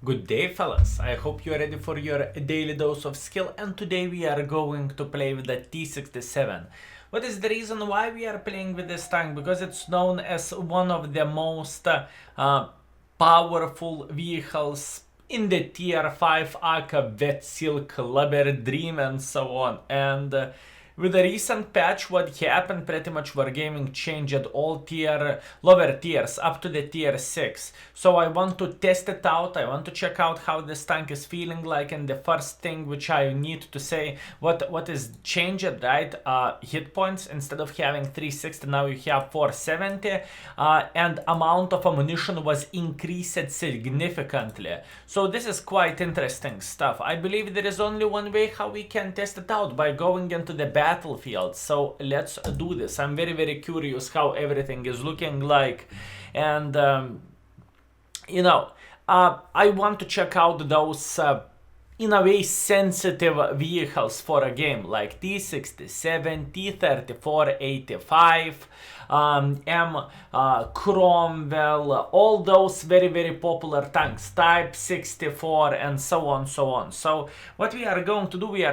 Good day, fellas. I hope you're ready for your daily dose of skill, and today we are going to play with the T67. What is the reason why we are playing with this tank? Because it's known as one of the most powerful vehicles in the tier 5 Aka, Vet Silk, Leber, Dream, and so on. And with the recent patch, what happened, pretty much Wargaming changed all lower tiers up to the tier 6. So I want to test it out, I want to check out how this tank is feeling like, and the first thing which I need to say, what is changed, right? Hit points, instead of having 360, now you have 470, and amount of ammunition was increased significantly. So this is quite interesting stuff. I believe there is only one way how we can test it out, by going into the battlefield. So let's do this. I'm very curious how everything is looking like, and I want to check out those in a way sensitive vehicles for a game, like T67, T34, 85, Cromwell, all those very popular tanks, Type 64, and so on. So what we are going to do, we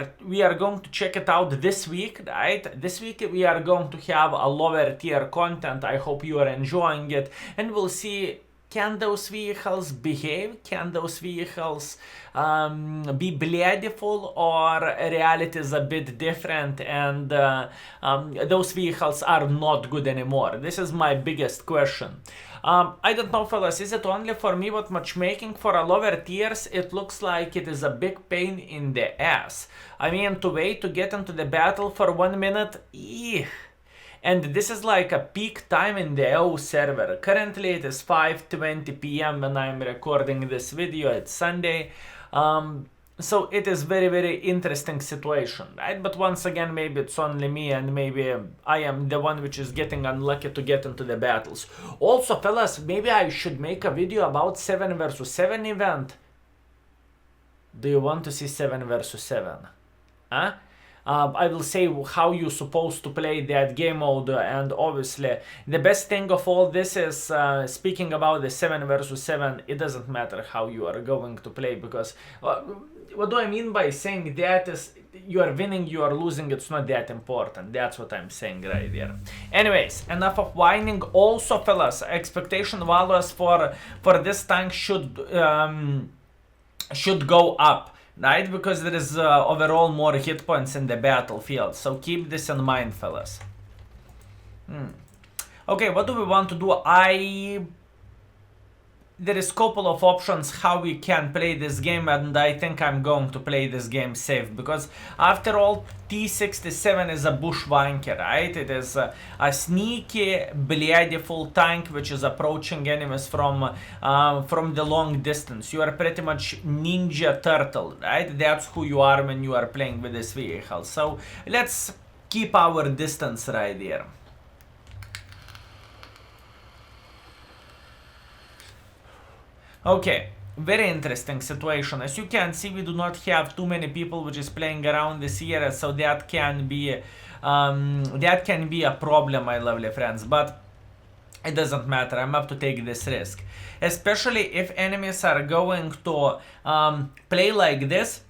are going to check it out this week, right? This week we are going to have a lower tier content. I hope you are enjoying it, and we'll see, can those vehicles behave? Can those vehicles be bloodful, or reality is a bit different, and those vehicles are not good anymore? This is my biggest question. I don't know, fellas, is it only for me, but matchmaking for a lower tiers, it looks like it is a big pain in the ass. I mean, to wait to get into the battle for 1 minute, eeh. And this is like a peak time in the AO server. Currently it is 5:20 p.m. when I'm recording this video. It's Sunday. So it is very interesting situation, right? But once again, maybe it's only me, and maybe I am the one which is getting unlucky to get into the battles. Also, fellas, maybe I should make a video about 7 versus 7 event. Do you want to see 7 versus 7? Huh? I will say how you're supposed to play that game mode, and obviously the best thing of all this is, speaking about the 7 versus 7, it doesn't matter how you are going to play, because what do I mean by saying that is, you are winning, you are losing, it's not that important. That's what I'm saying right there. Anyways, enough of whining. Also, fellas, expectation values for this tank should go up, right? Because there is overall more hit points in the battlefield. So keep this in mind, fellas. Okay, what do we want to do? There is a couple of options how we can play this game, and I think I'm going to play this game safe, because after all, T67 is a bushwanker, right? It is a sneaky, bloodful tank which is approaching enemies from the long distance. You are pretty much Ninja Turtle, right? That's who you are when you are playing with this vehicle. So let's keep our distance right there. Okay, very interesting situation. As you can see, we do not have too many people which is playing around this area, so that can be a problem, my lovely friends. But it doesn't matter. I'm up to take this risk, especially if enemies are going to play like this.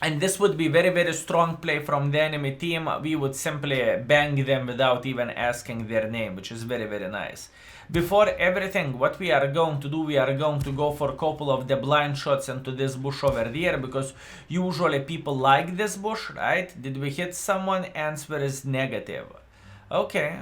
And this would be very strong play from the enemy team. We would simply bang them without even asking their name, which is very nice. Before everything, what we are going to do, we are going to go for a couple of the blind shots into this bush over there, because usually people like this bush, right? Did we hit someone? Answer is negative. Okay,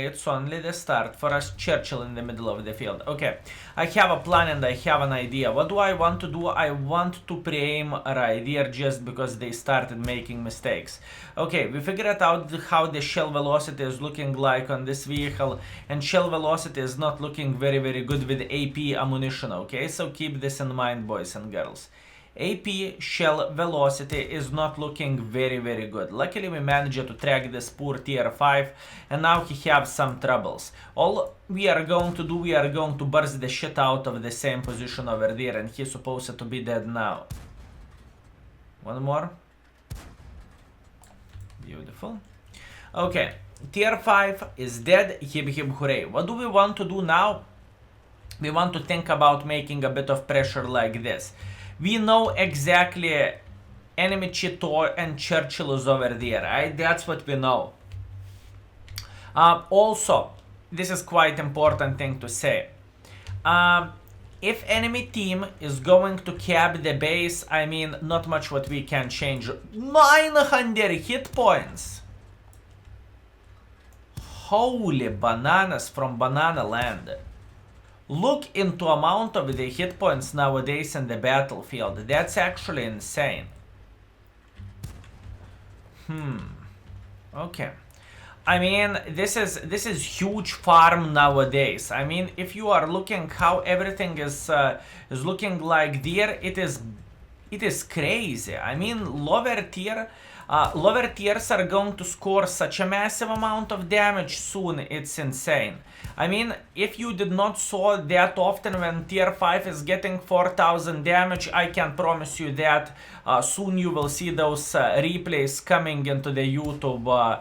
it's only the start for us. Churchill in the middle of the field. Okay, I have a plan and I have an idea. What do I want to do? I want to pre-aim right here, just because they started making mistakes. Okay, we figured out how the shell velocity is looking like on this vehicle, and shell velocity is not looking very good with AP ammunition, okay? So keep this in mind, boys and girls. AP shell velocity is not looking very good. Luckily we managed to track this poor tier 5, and now he has some troubles. All we are going to do, we are going to burst the shit out of the same position over there, and he's supposed to be dead now. One more. Beautiful. Okay, tier 5 is dead. Hip hooray. What do we want to do now? we want to think about making a bit of pressure like this. We know exactly enemy Cheetor and Churchill is over there, right? That's what we know. Also, this is quite important thing to say. If enemy team is going to cap the base, I mean, not much what we can change. 900 hit points. Holy bananas from Banana Land. Look into amount of the hit points nowadays in the battlefield. That's actually insane. Okay. I mean, this is huge farm nowadays. I mean, if you are looking how everything is looking like there, it is crazy. I mean, lower tiers are going to score such a massive amount of damage soon. It's insane. I mean, if you did not saw that often when tier 5 is getting 4000 damage, I can promise you that soon you will see those replays coming into the YouTube.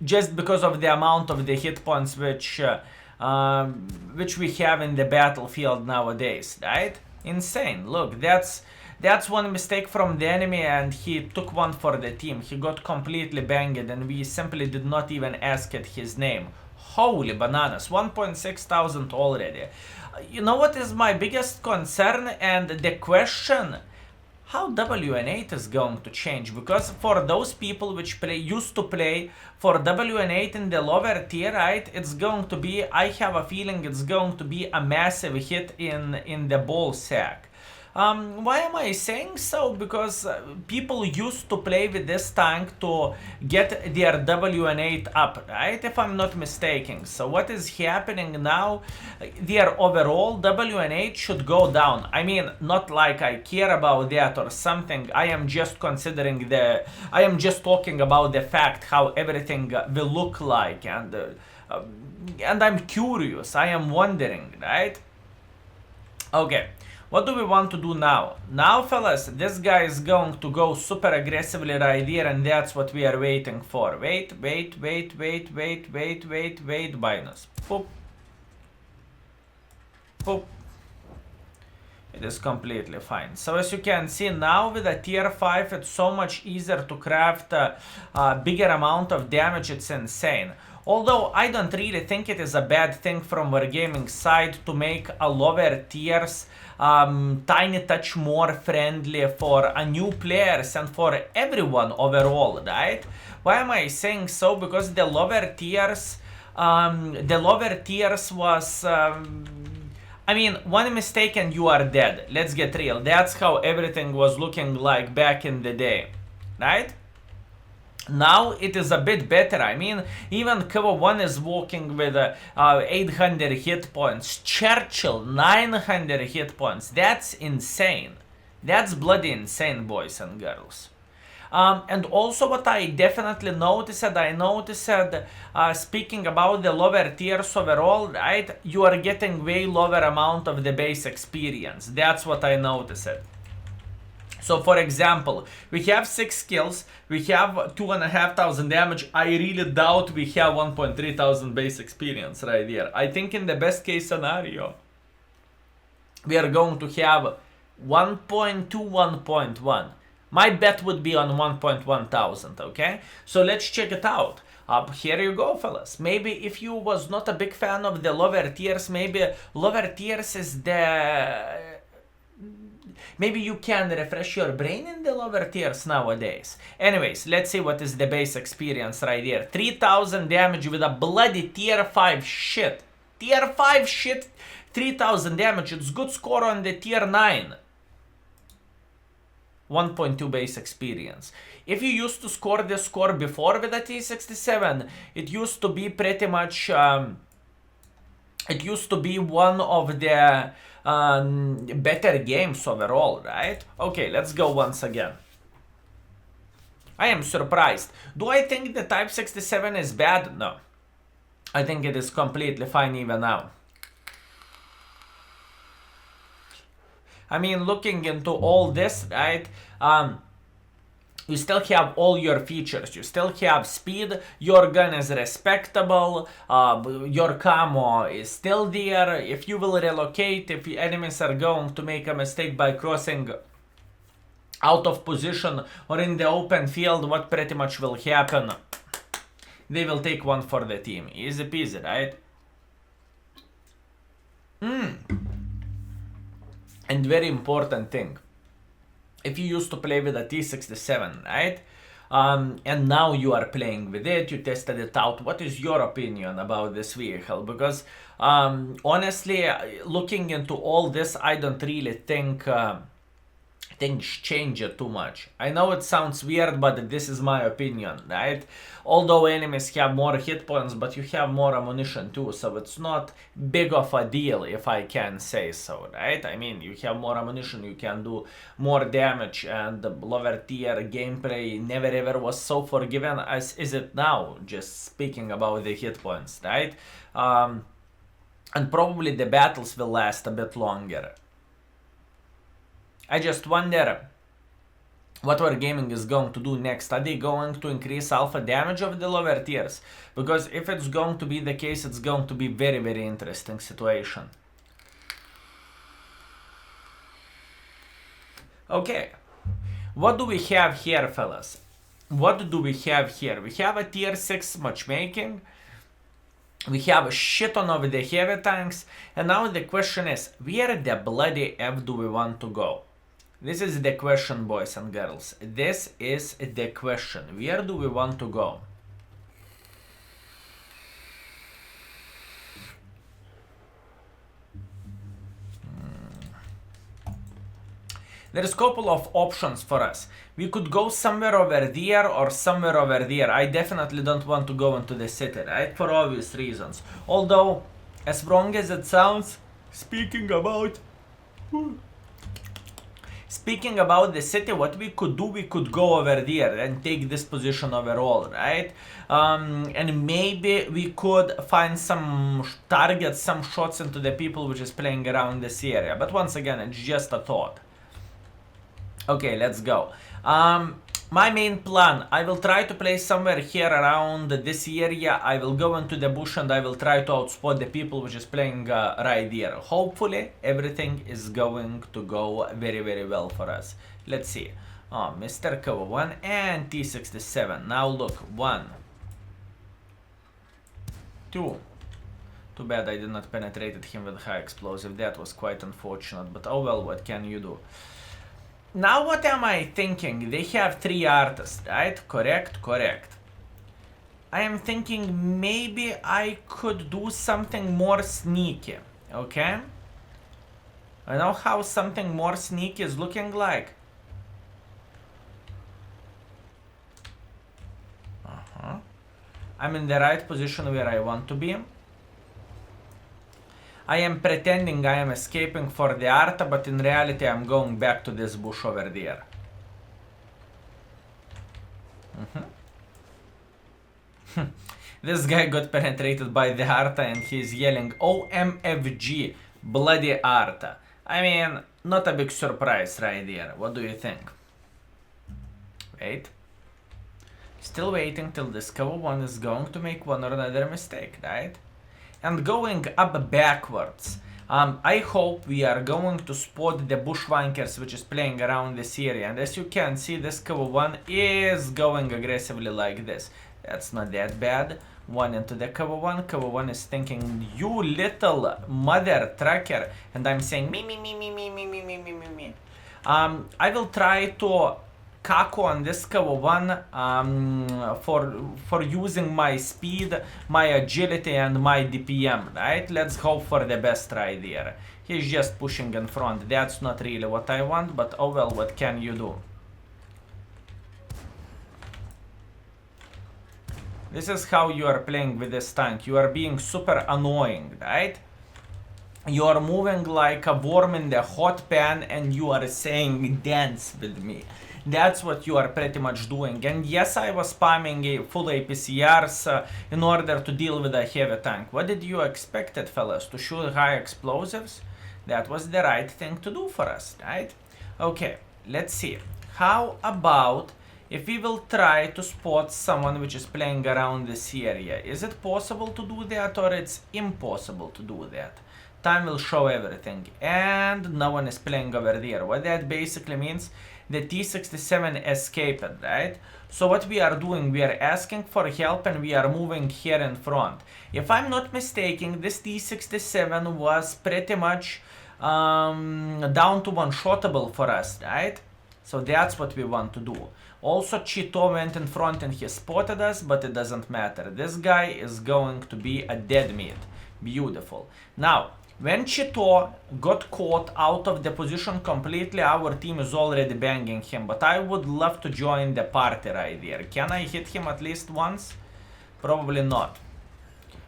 Just because of the amount of the hit points which we have in the battlefield nowadays, right? Insane. Look, that's one mistake from the enemy, and he took one for the team. He got completely banged, and we simply did not even ask it his name. Holy bananas, 1,600 already. You know what is my biggest concern and the question? How WN8 is going to change, because for those people which used to play for WN8 in the lower tier, right, it's going to be, I have a feeling it's going to be a massive hit in the ball sack. Why am I saying so? Because people used to play with this tank to get their WN8 up, right? If I'm not mistaken. So what is happening now? Their overall WN8 should go down. I mean, not like I care about that or something. I am just considering I am just talking about the fact how everything will look like, and I'm curious. I am wondering, right? Okay. What do we want to do now? Now, fellas, this guy is going to go super aggressively right here, and that's what we are waiting for. Wait, minus. Poop. Poop. It is completely fine. So as you can see now with a tier 5, it's so much easier to craft a bigger amount of damage. It's insane. Although I don't really think it is a bad thing from Wargaming side to make a lower tiers tiny touch more friendly for new players and for everyone overall, right? Why am I saying so? Because the lower tiers was I mean, one mistake and you are dead. Let's get real. That's how everything was looking like back in the day, right? Now it is a bit better. I mean, even Cover 1 is walking with 800 hit points. Churchill, 900 hit points. That's insane. That's bloody insane, boys and girls. And also what I definitely noticed, speaking about the lower tiers overall, right, you are getting way lower amount of the base experience. That's what I noticed. So for example, we have 6 skills, we have 2,500 damage. I really doubt we have 1,300 base experience right here. I think in the best case scenario, we are going to have 1.2, 1.1. My bet would be on 1,100, okay? So let's check it out. Here you go, fellas. Maybe if you was not a big fan of the lower tiers, maybe lower tiers is the... Maybe you can refresh your brain in the lower tiers nowadays. Anyways, let's see what is the base experience right here. 3,000 damage with a bloody tier 5 shit. Tier 5 shit, 3,000 damage. It's good score on the tier 9. 1.2 base experience. If you used to score this score before with a T67, it used to be pretty much... it used to be one of the better games overall, right? Okay, let's go once again. I am surprised. Do I think the Type 67 is bad? No. I think it is completely fine even now. I mean, looking into all this, right? you still have all your features, you still have speed, your gun is respectable, your camo is still there. If you will relocate, if the enemies are going to make a mistake by crossing out of position or in the open field, what pretty much will happen? They will take one for the team. Easy peasy, right? And very important thing. If you used to play with a T67, right? And now you are playing with it, you tested it out. What is your opinion about this vehicle? Because honestly, looking into all this, I don't really think things change it too much. I know it sounds weird, but this is my opinion, right? Although enemies have more hit points, but you have more ammunition too, so it's not big of a deal, if I can say so, right? I mean, you have more ammunition, you can do more damage, and the lower tier gameplay never ever was so forgiving as is it now, just speaking about the hit points, right? And probably the battles will last a bit longer. I just wonder what Wargaming is going to do next. Are they going to increase alpha damage of the lower tiers? Because if it's going to be the case, it's going to be very, very interesting situation. Okay, what do we have here, fellas? What do we have here? We have a tier 6 matchmaking. We have a shit ton of the heavy tanks. And now the question is, where the bloody F do we want to go? This is the question, boys and girls. This is the question. Where do we want to go? There's a couple of options for us. We could go somewhere over there or somewhere over there. I definitely don't want to go into the city, right? For obvious reasons. Although, as wrong as it sounds, speaking about the city, what we could do, we could go over there and take this position overall, right? And maybe we could find some targets, some shots into the people which is playing around this area. But once again, it's just a thought. Okay, let's go. My main plan, I will try to play somewhere here around this area. I will go into the bush and I will try to outspot the people which is playing right there. Hopefully, everything is going to go very, very well for us. Let's see. Oh, Mr. Cover 1 and T67. Now look, 1, 2. Too bad I did not penetrate him with high explosive. That was quite unfortunate, but oh well, what can you do? Now what am I thinking? They have 3 artists, right? Correct, correct. I am thinking maybe I could do something more sneaky, okay? I know how something more sneaky is looking like. I'm in the right position where I want to be. I am pretending I am escaping for the art, but in reality I'm going back to this bush over there. This guy got penetrated by the Arta and he's yelling OMFG, bloody Arta. I mean, not a big surprise right there. What do you think? Wait. Still waiting till this cover 1 is going to make one or another mistake, right? And going up backwards, I hope we are going to spot the bushwankers which is playing around this area. And as you can see, this cover 1 is going aggressively like this. That's not that bad. 1 into the cover 1. Cover 1 is thinking, you little mother trucker. And I'm saying, me. I will try to Kako on this cover 1 for using my speed, my agility and my DPM, right? Let's hope for the best right there. He's just pushing in front. That's not really what I want, but oh well, what can you do? This is how you are playing with this tank. You are being super annoying, right? You are moving like a worm in the hot pan and you are saying dance with me. That's what you are pretty much doing. And yes, I was spamming full APCRs in order to deal with a heavy tank. What did you expect it, fellas? To shoot high explosives? That was the right thing to do for us, right? Okay, let's see. How about if we will try to spot someone which is playing around this area, is it possible to do that or it's impossible to do that? Time will show everything. And no one is playing over there. What that basically means, the T67 escaped, right? So what we are doing, we are asking for help and we are moving here in front. If I'm not mistaken, this T67 was pretty much down to one-shottable for us, right? So that's what we want to do. Also, Cheeto went in front and he spotted us, but it doesn't matter. This guy is going to be a dead meat. Beautiful. Now, when Cheeto got caught out of the position completely, our team is already banging him. But I would love to join the party right there. Can I hit him at least once? Probably not.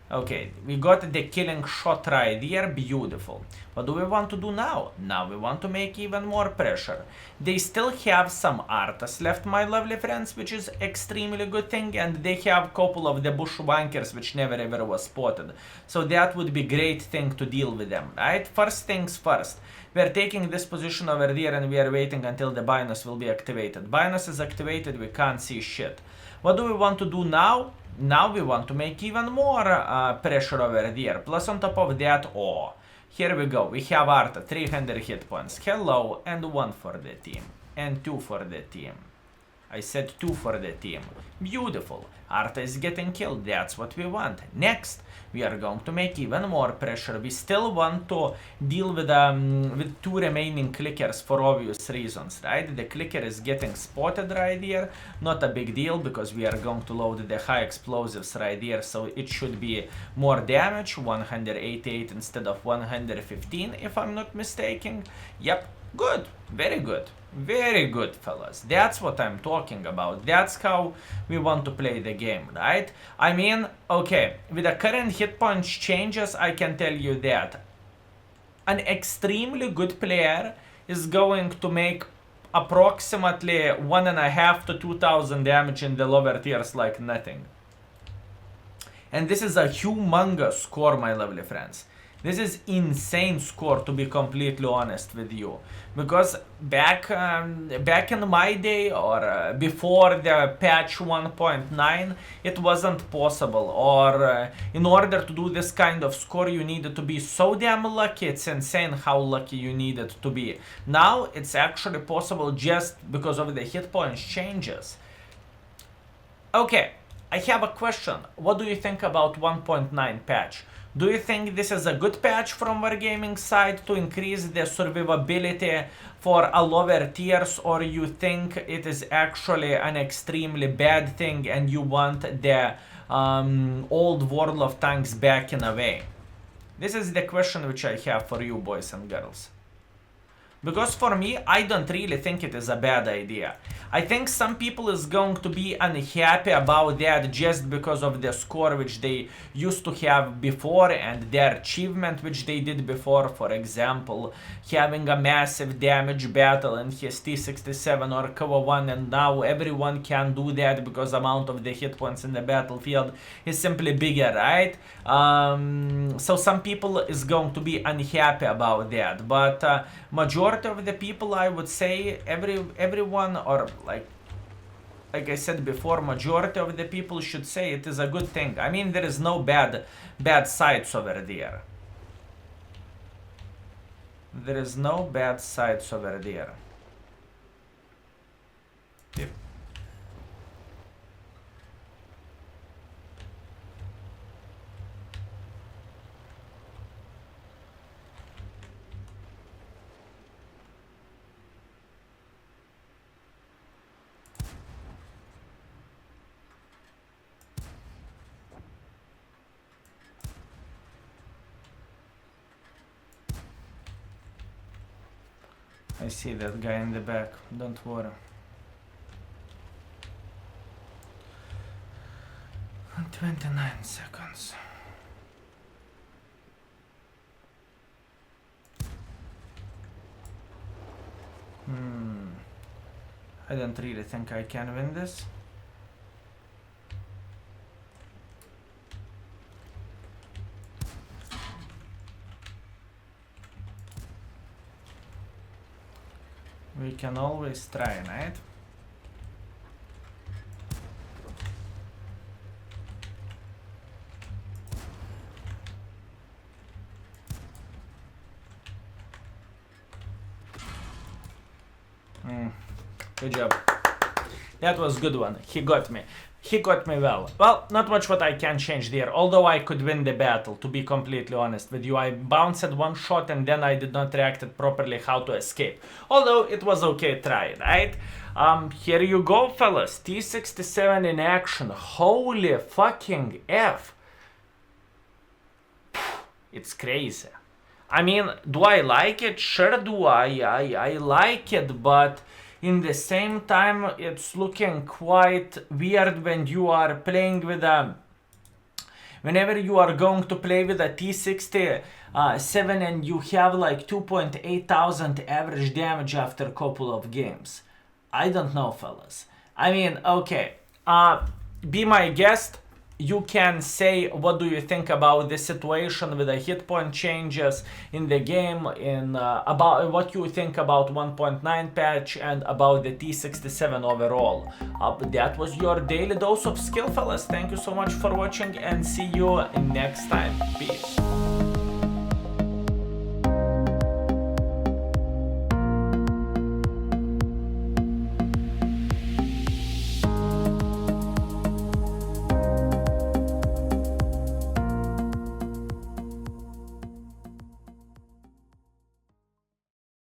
Okay, we got the killing shot right there, beautiful. What do we want to do now? Now we want to make even more pressure. They still have some Artas left, my lovely friends, which is extremely good thing, and they have a couple of the bushwankers which never ever was spotted. So that would be great thing to deal with them, right? First things first. We are taking this position over there and we are waiting until the Binus will be activated. Binus is activated, we can't see shit. What do we want to do now? Now we want to make even more pressure over there. Plus on top of that, oh, here we go. We have Arta, 300 hit points. Hello, and 1 for the team. And 2 for the team. I said 2 for the team. Beautiful. Arta is getting killed. That's what we want. Next, we are going to make even more pressure. We still want to deal with 2 remaining clickers for obvious reasons, right? The clicker is getting spotted right there. Not a big deal because we are going to load the high explosives right there, so it should be more damage, 188 instead of 115, if I'm not mistaken. Yep, good, very good. Very good, fellas. That's what I'm talking about. That's how we want to play the game, right? I mean, okay, with the current hit points changes, I can tell you that an extremely good player is going to make approximately 1.5 to 2,000 damage in the lower tiers like nothing. And this is a humongous score, my lovely friends. This is insane score, to be completely honest with you, because back in my day or before the patch 1.9, it wasn't possible, or in order to do this kind of score you needed to be so damn lucky. It's insane how lucky you needed to be. Now it's actually possible just because of the hit points changes. Okay, I have a question. What do you think about 1.9 patch? Do you think this is a good patch from Wargaming side to increase the survivability for a lower tiers, or you think it is actually an extremely bad thing and you want the old World of Tanks back in a way? This is the question which I have for you, boys and girls. Because for me, I don't really think it is a bad idea. I think some people is going to be unhappy about that just because of the score which they used to have before and their achievement which they did before. For example, having a massive damage battle in his T67 or Cover 1, and now everyone can do that because amount of the hit points in the battlefield is simply bigger, right? So some people is going to be unhappy about that, but majority of the people, I would say, everyone, or like I said before, majority of the people should say it is a good thing. I mean, there is no bad sides over there. There is no bad sides over there. Yep. I see that guy in the back, don't worry. 29 seconds. I don't really think I can win this. We can always try, right? Good job. That was good one. He got me. He got me well. Well, not much what I can change there, although I could win the battle, to be completely honest with you. I bounced one shot and then I did not react properly how to escape. Although it was okay try, right? Here you go, fellas. T67 in action. Holy fucking F. It's crazy. I mean, do I like it? Sure do I like it, but in the same time, it's looking quite weird when you are playing with a... Whenever you are going to play with a T67 and you have like 2.8 thousand average damage after a couple of games. I don't know, fellas. I mean, okay. Be my guest. You can say what do you think about the situation with the hit point changes in the game, in about what you think about 1.9 patch and about the T67 overall. That was your daily dose of skill, fellas. Thank you so much for watching and see you next time. Peace.